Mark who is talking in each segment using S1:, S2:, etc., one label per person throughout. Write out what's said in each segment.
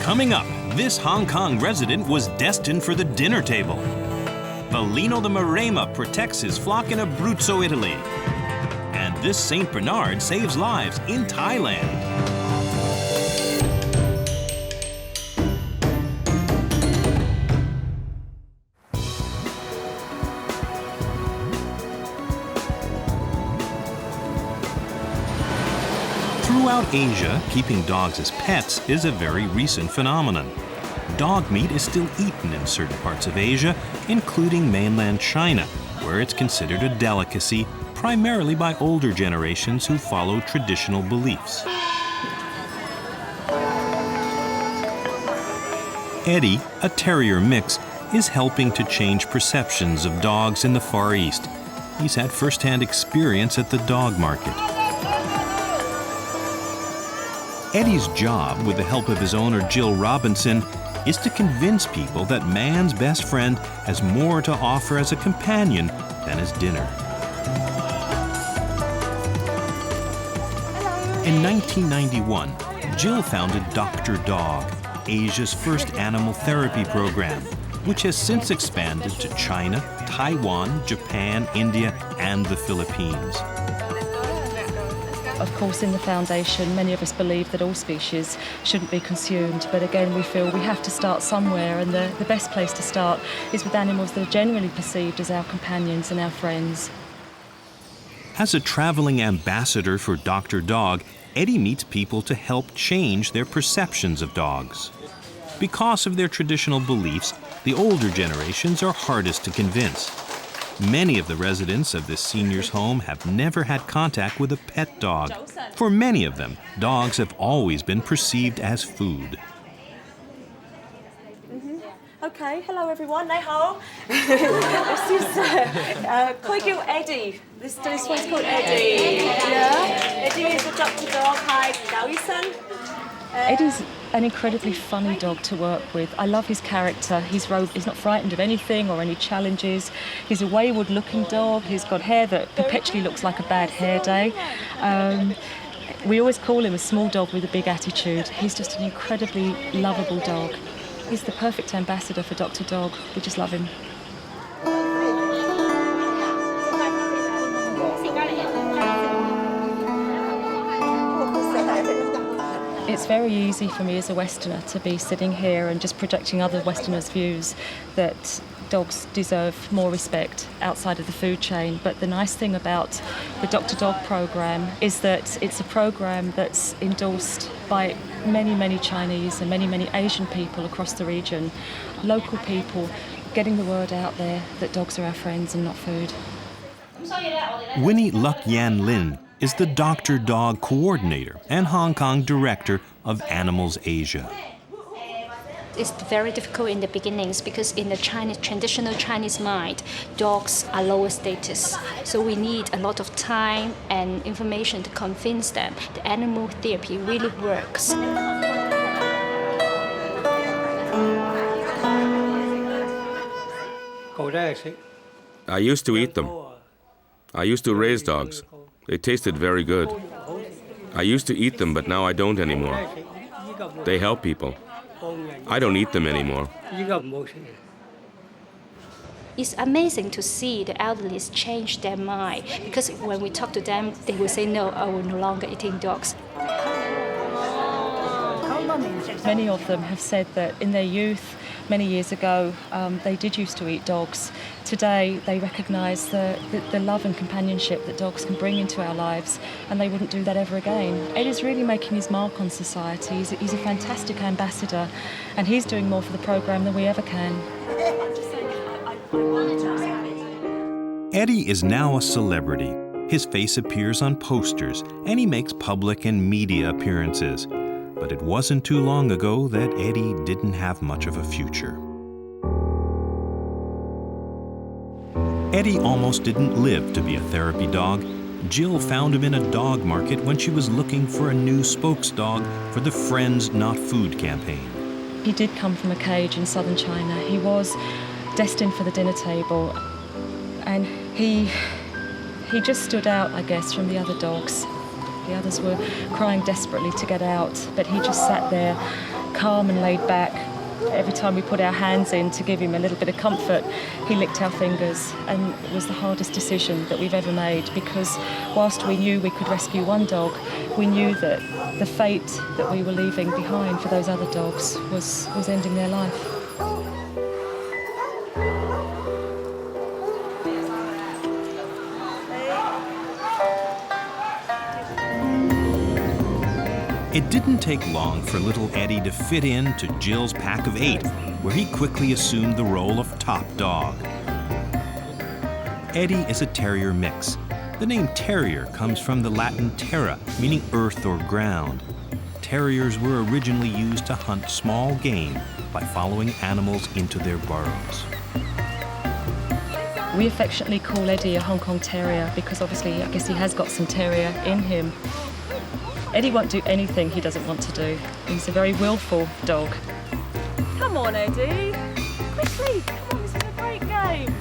S1: Coming up, this Hong Kong resident was destined for the dinner table. Velino the Maremmano protects his flock in Abruzzo, Italy. And this Saint Bernard saves lives in Thailand. Throughout Asia, keeping dogs as pets is a very recent phenomenon. Dog meat is still eaten in certain parts of Asia, including mainland China, where it's considered a delicacy, primarily by older generations who follow traditional beliefs. Eddie, a Terrier mix, is helping to change perceptions of dogs in the Far East. He's had first-hand experience at the dog market. Eddie's job, with the help of his owner Jill Robinson, is to convince people that man's best friend has more to offer as a companion than as dinner. In 1991, Jill founded Dr. Dog, Asia's first animal therapy program, which has since expanded to China, Taiwan, Japan, India, and the Philippines.
S2: Of course, in the foundation, many of us believe that all species shouldn't be consumed, but again, we feel we have to start somewhere, and the best place to start is with animals that are generally perceived as our companions and our friends.
S1: As a traveling ambassador for Dr. Dog, Eddie meets people to help change their perceptions of dogs. Because of their traditional beliefs, the older generations are hardest to convince. Many of the residents of this seniors' home have never had contact with a pet dog. For many of them, dogs have always been perceived as food.
S3: Okay, hello everyone, ni hao. This is call Eddie. This one's called Eddie. Yeah, Eddie is a Dr. Dog. Hi, Dao
S2: Eddie's an incredibly funny dog to work with. I love his character. He's not frightened of anything or any challenges. He's a wayward-looking dog. He's got hair that perpetually looks like a bad hair day. We always call him a small dog with a big attitude. He's just an incredibly lovable dog. He's the perfect ambassador for Dr. Dog. We just love him. It's very easy for me as a Westerner to be sitting here and just projecting other Westerners' views that dogs deserve more respect outside of the food chain. But the nice thing about the Dr. Dog program is that it's a program that's endorsed by many, many Chinese and many, many Asian people across the region. Local people getting the word out there that dogs are our friends and not food.
S1: Winnie Luk Yan Lin is the Dr. Dog coordinator and Hong Kong director of Animals Asia.
S4: It's very difficult in the beginnings because in the traditional Chinese mind, dogs are lower status. So we need a lot of time and information to convince them the animal therapy really works.
S5: I used to eat them. I used to raise dogs. They tasted very good. I used to eat them, but now I don't anymore. They help people. I don't eat them anymore.
S4: It's amazing to see the elderly change their mind because when we talk to them, they will say, no, I will no longer eating dogs.
S2: Many of them have said that in their youth, many years ago, they did used to eat dogs. Today, they recognise the love and companionship that dogs can bring into our lives, and they wouldn't do that ever again. Ed is really making his mark on society. He's a fantastic ambassador, and he's doing more for the programme than we ever can.
S1: Eddie is now a celebrity. His face appears on posters, and he makes public and media appearances. But it wasn't too long ago that Eddie didn't have much of a future. Eddie almost didn't live to be a therapy dog. Jill found him in a dog market when she was looking for a new spokesdog for the Friends Not Food campaign.
S2: He did come from a cage in southern China. He was destined for the dinner table, and he just stood out, I guess, from the other dogs. The others were crying desperately to get out, but he just sat there, calm and laid back. Every time we put our hands in to give him a little bit of comfort, he licked our fingers, and it was the hardest decision that we've ever made, because whilst we knew we could rescue one dog, we knew that the fate that we were leaving behind for those other dogs was ending their life.
S1: It didn't take long for little Eddie to fit in to Jill's pack of 8, where he quickly assumed the role of top dog. Eddie is a Terrier mix. The name Terrier comes from the Latin terra, meaning earth or ground. Terriers were originally used to hunt small game by following animals into their burrows.
S2: We affectionately call Eddie a Hong Kong Terrier because obviously I guess he has got some Terrier in him. Eddie won't do anything he doesn't want to do. He's a very willful dog. Come on, Eddie. Quickly, come on, this is a great game.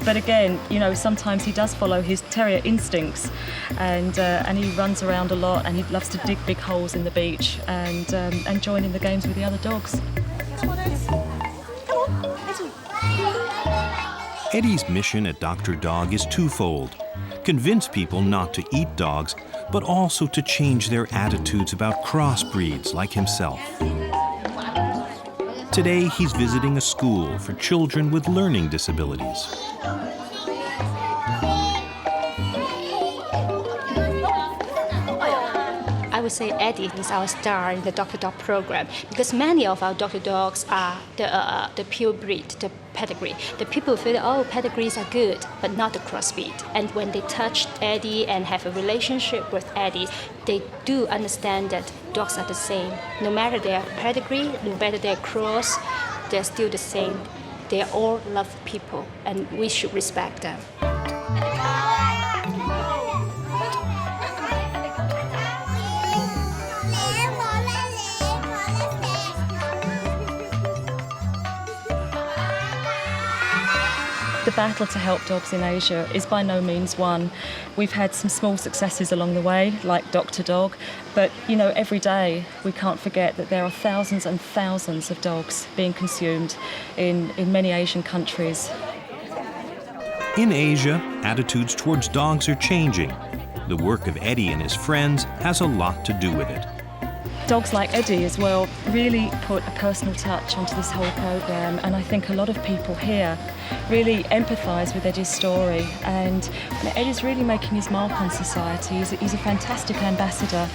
S2: But again, you know, sometimes he does follow his Terrier instincts, and he runs around a lot, and he loves to dig big holes in the beach and join in the games with the other dogs.
S1: Eddie's mission at Dr. Dog is twofold: convince people not to eat dogs, but also to change their attitudes about crossbreeds like himself. Today, he's visiting a school for children with learning disabilities.
S4: I would say Eddie is our star in the Dr. Dog program because many of our Dr. Dogs are the pure breed, the pedigree. The people feel, oh, pedigrees are good, but not the crossbreed. And when they touch Eddie and have a relationship with Eddie, they do understand that dogs are the same. No matter their pedigree, no matter their cross, they're still the same. They all love people, and we should respect them.
S2: The battle to help dogs in Asia is by no means won. We've had some small successes along the way, like Dr. Dog, but you know, every day we can't forget that there are thousands and thousands of dogs being consumed in many Asian countries.
S1: In Asia, attitudes towards dogs are changing. The work of Eddie and his friends has a lot to do with it.
S2: Dogs like Eddie as well really put a personal touch onto this whole program, and I think a lot of people here really empathise with Eddie's story, and Eddie's really making his mark on society. He's a fantastic ambassador,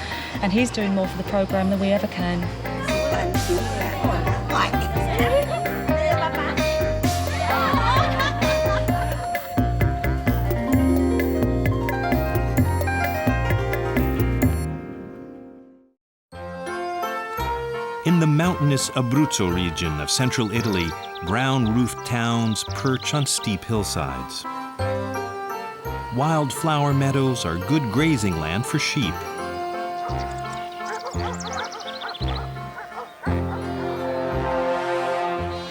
S2: and he's doing more for the program than we ever can.
S1: In the mountainous Abruzzo region of central Italy, brown-roofed towns perch on steep hillsides. Wildflower meadows are good grazing land for sheep.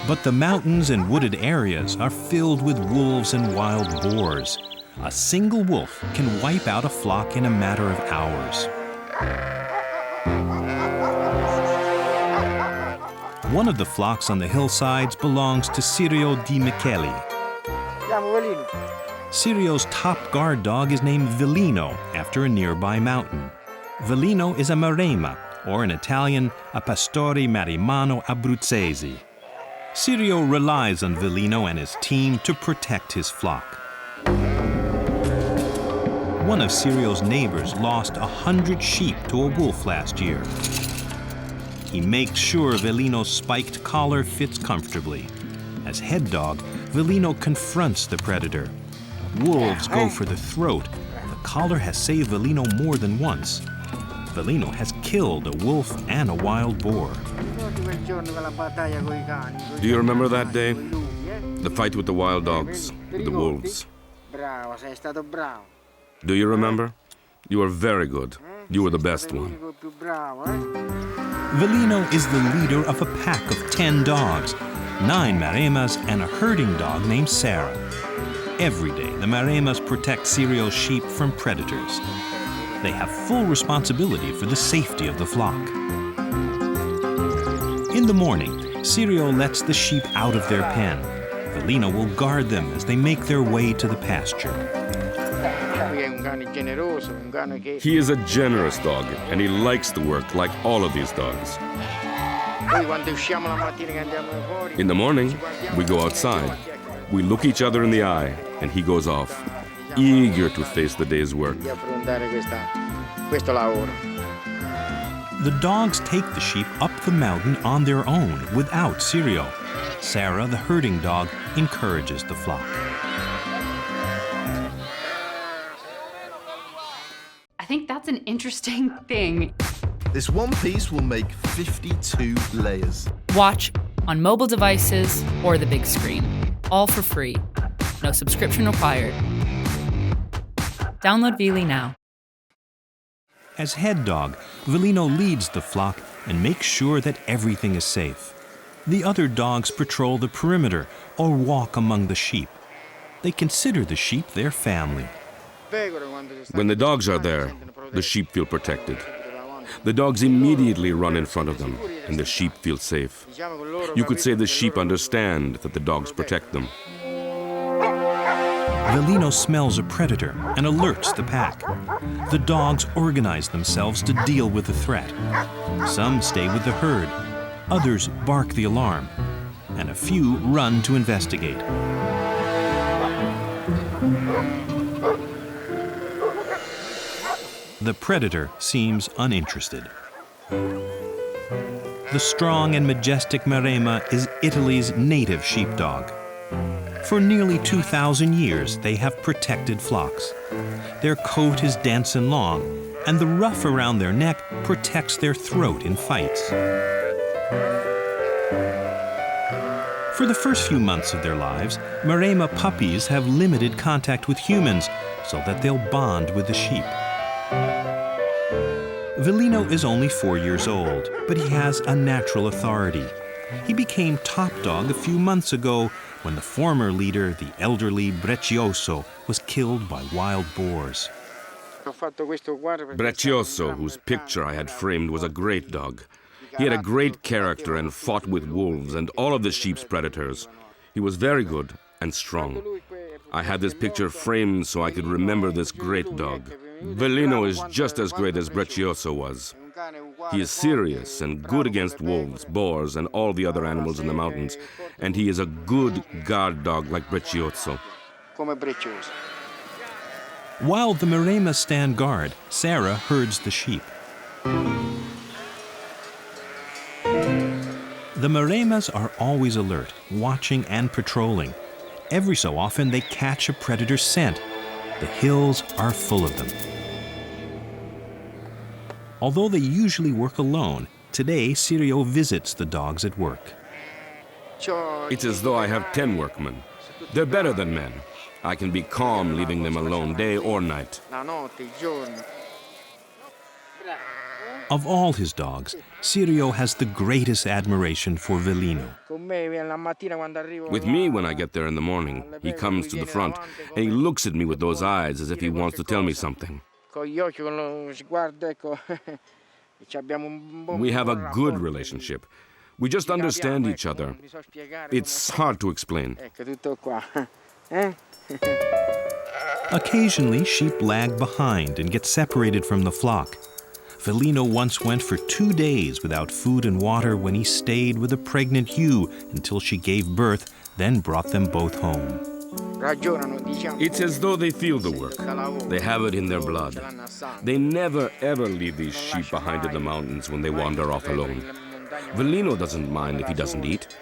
S1: But the mountains and wooded areas are filled with wolves and wild boars. A single wolf can wipe out a flock in a matter of hours. One of the flocks on the hillsides belongs to Sirio di Micheli. Sirio's top guard dog is named Velino, after a nearby mountain. Velino is a Maremma, or in Italian, a Pastore Maremmano-Abruzzese. Sirio relies on Velino and his team to protect his flock. One of Sirio's neighbors lost 100 sheep to a wolf last year. He makes sure Velino's spiked collar fits comfortably. As head dog, Velino confronts the predator. Wolves go for the throat. The collar has saved Velino more than once. Velino has killed a wolf and a wild boar.
S5: Do you remember that day? The fight with the wild dogs, with the wolves. Do you remember? You were very good. You were the best one.
S1: Velino is the leader of a pack of 10 dogs, 9 Maremas and a herding dog named Sarah. Every day, the Maremas protect Sirio's sheep from predators. They have full responsibility for the safety of the flock. In the morning, Sirio lets the sheep out of their pen. Velino will guard them as they make their way to the pasture.
S5: He is a generous dog, and he likes the work like all of these dogs. In the morning, we go outside. We look each other in the eye, and he goes off, eager to face the day's work.
S1: The dogs take the sheep up the mountain on their own without Sirio. Sarah, the herding dog, encourages the flock.
S6: I think that's an interesting thing.
S7: This one piece will make 52 layers.
S8: Watch on mobile devices or the big screen. All for free. No subscription required. Download Vili now.
S1: As head dog, Velino leads the flock and makes sure that everything is safe. The other dogs patrol the perimeter or walk among the sheep. They consider the sheep their family.
S5: When the dogs are there, the sheep feel protected. The dogs immediately run in front of them, and the sheep feel safe. You could say the sheep understand that the dogs protect them.
S1: Velino smells a predator and alerts the pack. The dogs organize themselves to deal with the threat. Some stay with the herd, others bark the alarm, and a few run to investigate. The predator seems uninterested. The strong and majestic Maremma is Italy's native sheepdog. For nearly 2,000 years, they have protected flocks. Their coat is dense and long, and the ruff around their neck protects their throat in fights. For the first few months of their lives, Maremma puppies have limited contact with humans so that they'll bond with the sheep. Velino is only 4 years old, but he has a natural authority. He became top dog a few months ago when the former leader, the elderly Brecioso, was killed by wild boars.
S5: Brecioso, whose picture I had framed, was a great dog. He had a great character and fought with wolves and all of the sheep's predators. He was very good and strong. I had this picture framed so I could remember this great dog. Velino is just as great as Brecioso was. He is serious and good against wolves, boars, and all the other animals in the mountains, and he is a good guard dog like Brecioso.
S1: While the Maremmas stand guard, Sarah herds the sheep. The Maremmas are always alert, watching and patrolling. Every so often, they catch a predator's scent. The hills are full of them. Although they usually work alone, today Sirio visits the dogs at work.
S5: It's as though I have 10 workmen. They're better than men. I can be calm leaving them alone day or night.
S1: Of all his dogs, Sirio has the greatest admiration for Velino.
S5: With me, when I get there in the morning, he comes to the front and he looks at me with those eyes as if he wants to tell me something. We have a good relationship. We just understand each other. It's hard to explain.
S1: Occasionally, sheep lag behind and get separated from the flock. Velino once went for 2 days without food and water when he stayed with a pregnant ewe until she gave birth, then brought them both home.
S5: It's as though they feel the work. They have it in their blood. They never ever leave these sheep behind in the mountains when they wander off alone. Velino doesn't mind if he doesn't eat.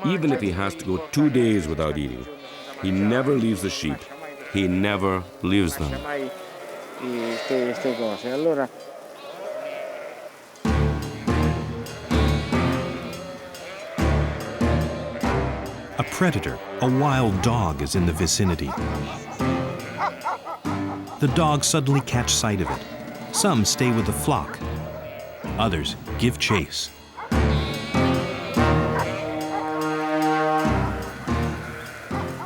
S5: Even if he has to go 2 days without eating, he never leaves the sheep. He never leaves them.
S1: A predator, a wild dog, is in the vicinity. The dogs suddenly catch sight of it. Some stay with the flock. Others give chase.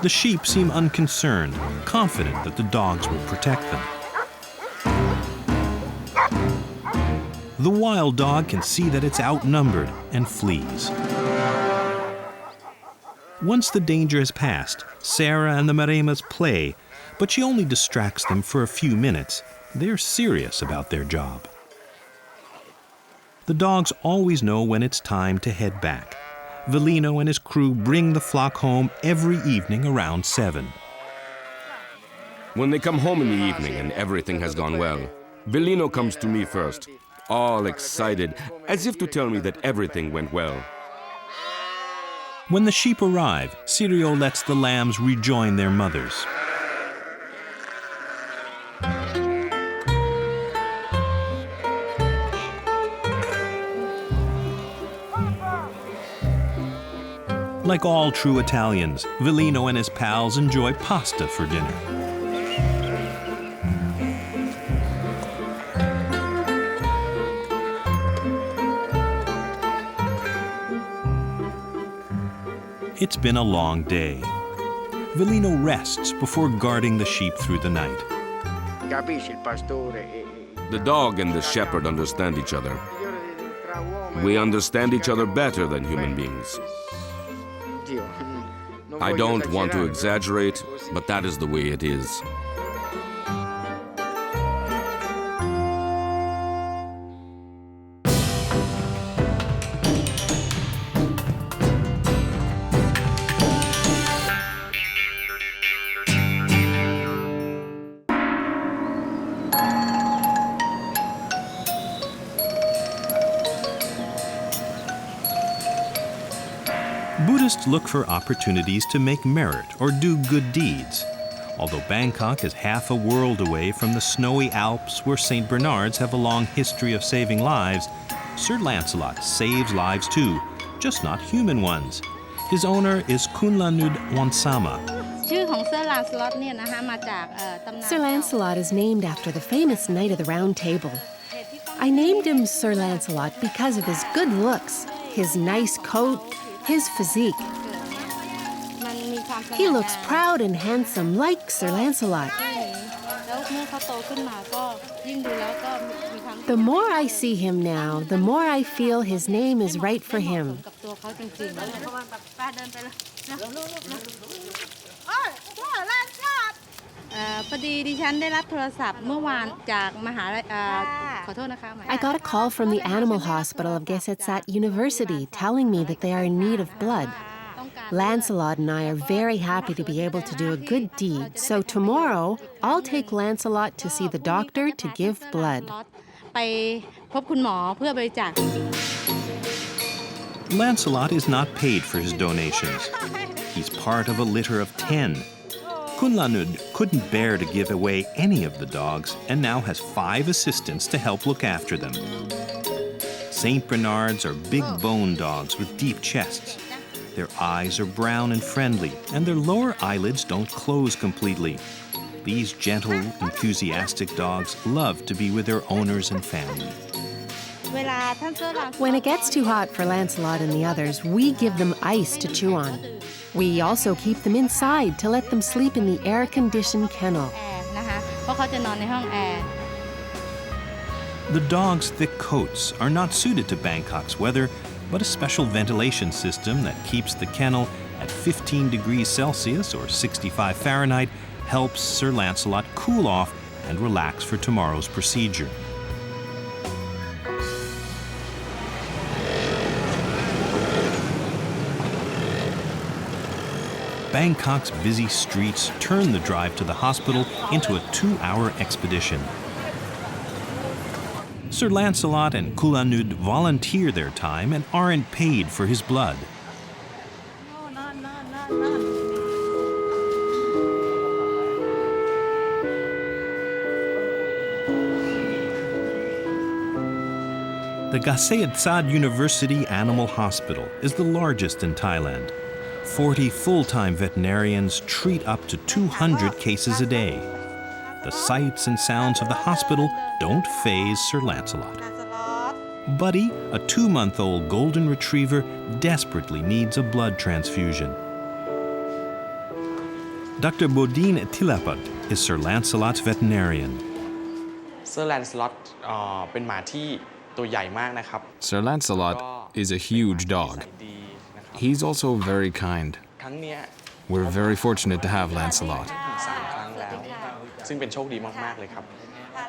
S1: The sheep seem unconcerned, confident that the dogs will protect them. The wild dog can see that it's outnumbered and flees. Once the danger has passed, Sarah and the Maremas play, but she only distracts them for a few minutes. They're serious about their job. The dogs always know when it's time to head back. Velino and his crew bring the flock home every evening around 7.
S5: When they come home in the evening and everything has gone well, Velino comes to me first, all excited, as if to tell me that everything went well.
S1: When the sheep arrive, Sirio lets the lambs rejoin their mothers. Like all true Italians, Velino and his pals enjoy pasta for dinner. It's been a long day. Velino rests before guarding the sheep through the night.
S5: The dog and the shepherd understand each other. We understand each other better than human beings. I don't want to exaggerate, but that is the way it is.
S1: Buddhists look for opportunities to make merit or do good deeds. Although Bangkok is half a world away from the snowy Alps where St. Bernards have a long history of saving lives, Sir Lancelot saves lives too, just not human ones. His owner is Kunlanud Wansama.
S9: Sir Lancelot is named after the famous Knight of the Round Table. I named him Sir Lancelot because of his good looks, his nice coat, his physique. He looks proud and handsome like Sir Lancelot. The more I see him now, the more I feel his name is right for him. I got a call from the animal hospital of Gesetsat University telling me that they are in need of blood. Lancelot and I are very happy to be able to do a good deed, so tomorrow I'll take Lancelot to see the doctor to give blood.
S1: Lancelot is not paid for his donations. He's part of a litter of 10. Kunlanud couldn't bear to give away any of the dogs and now has 5 assistants to help look after them. St. Bernards are big bone dogs with deep chests. Their eyes are brown and friendly, and their lower eyelids don't close completely. These gentle, enthusiastic dogs love to be with their owners and family.
S9: When it gets too hot for Lancelot and the others, we give them ice to chew on. We also keep them inside to let them sleep in the air-conditioned kennel.
S1: The dog's thick coats are not suited to Bangkok's weather, but a special ventilation system that keeps the kennel at 15 degrees Celsius or 65 Fahrenheit helps Sir Lancelot cool off and relax for tomorrow's procedure. Bangkok's busy streets turn the drive to the hospital into a 2-hour expedition. Sir Lancelot and Kunlanud volunteer their time and aren't paid for his blood. The Gesetsat University Animal Hospital is the largest in Thailand. 40 full-time veterinarians treat up to 200 cases a day. The sights and sounds of the hospital don't faze Sir Lancelot. Buddy, a 2-month-old golden retriever, desperately needs a blood transfusion. Dr. Bodine Tilapat is Sir Lancelot's veterinarian.
S10: Sir Lancelot เป็นหมาที่ตัวใหญ่มากนะครับ
S11: Sir Lancelot is a huge dog. He's also very kind.
S10: ครั้งเนี้ย
S11: We're very fortunate to have Lancelot.
S10: 3 ครั้งแล้วซึ่งเป็นโชคดีมากๆเลยครับ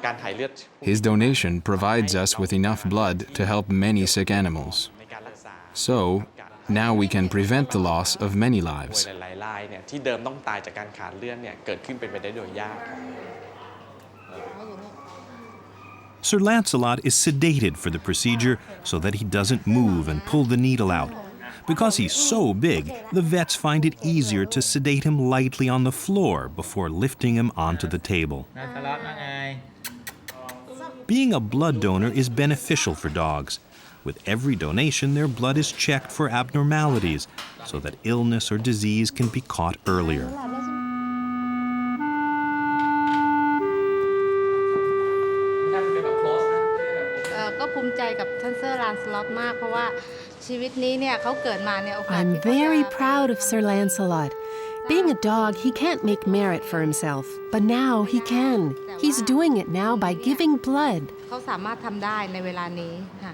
S10: การถ่ายเลือด
S11: His donation provides us with enough blood to help many sick animals.
S10: ในการรักษา
S11: So, now we can prevent the loss of many
S10: ป่วย
S11: lives.
S10: หลายๆรายเนี่ยที่เดิมต้องตายจากการขาดเลือดเนี่ยเกิดขึ้นเป็นไปได้โดยยากครับ
S1: Sir Lancelot is sedated for the procedure so that he doesn't move and pull the needle out. Because he's so big, the vets find it easier to sedate him lightly on the floor before lifting him onto the table. Being a blood donor is beneficial for dogs. With every donation, their blood is checked for abnormalities so that illness or disease can be caught earlier.
S12: ก็ภูมิใจกับท่านเซอร์ลานสล็อตมากเพราะว่าชีวิตนี้เนี่ยเขาเกิดมาเนี่ยโอกาส
S9: I'm very proud of Sir Lancelot. Being a dog, he can't make merit for himself, but now he can. He's doing it now by giving blood.
S12: เขาสามารถทำได้ในเวลานี้ค่ะ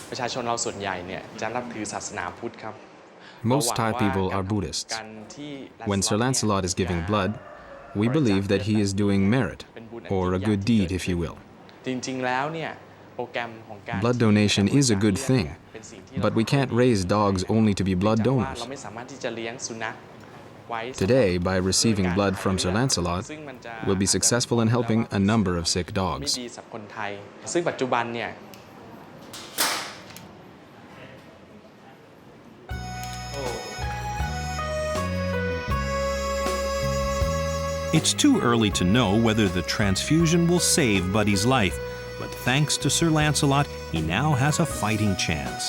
S10: ประชาชนเราส่วนใหญ่เนี่ยจะนับถือศาสนาพุทธครับ
S11: Most Thai people are Buddhists. When Sir Lancelot is giving blood, we believe that he is doing merit, or a good deed, if you will.
S10: จริงๆแล้วเนี่ยโปรแกรมของการ
S11: Blood donation is a good thing, but we can't raise dogs only to be blood
S10: เรา
S11: donors.
S10: ไม่สามารถที่จะเลี้ยงสุนัขไว้
S11: Today, by receiving blood from Sir Lancelot,
S10: ซึ่งมันจะ
S11: we'll be successful in helping a number of sick
S10: ไม่
S11: dogs.
S10: ดีสำหรับคนไทยซึ่งปัจจุบันเนี่ย
S1: It's too early to know whether the transfusion will save Buddy's life, but thanks to Sir Lancelot, he now has a fighting chance.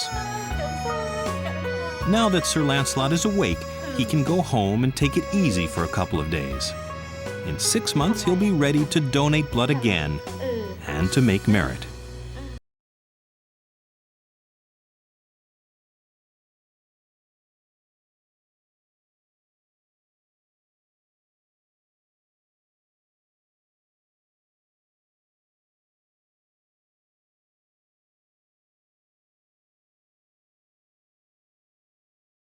S1: Now that Sir Lancelot is awake, he can go home and take it easy for a couple of days. In 6 months, he'll be ready to donate blood again and to make merit.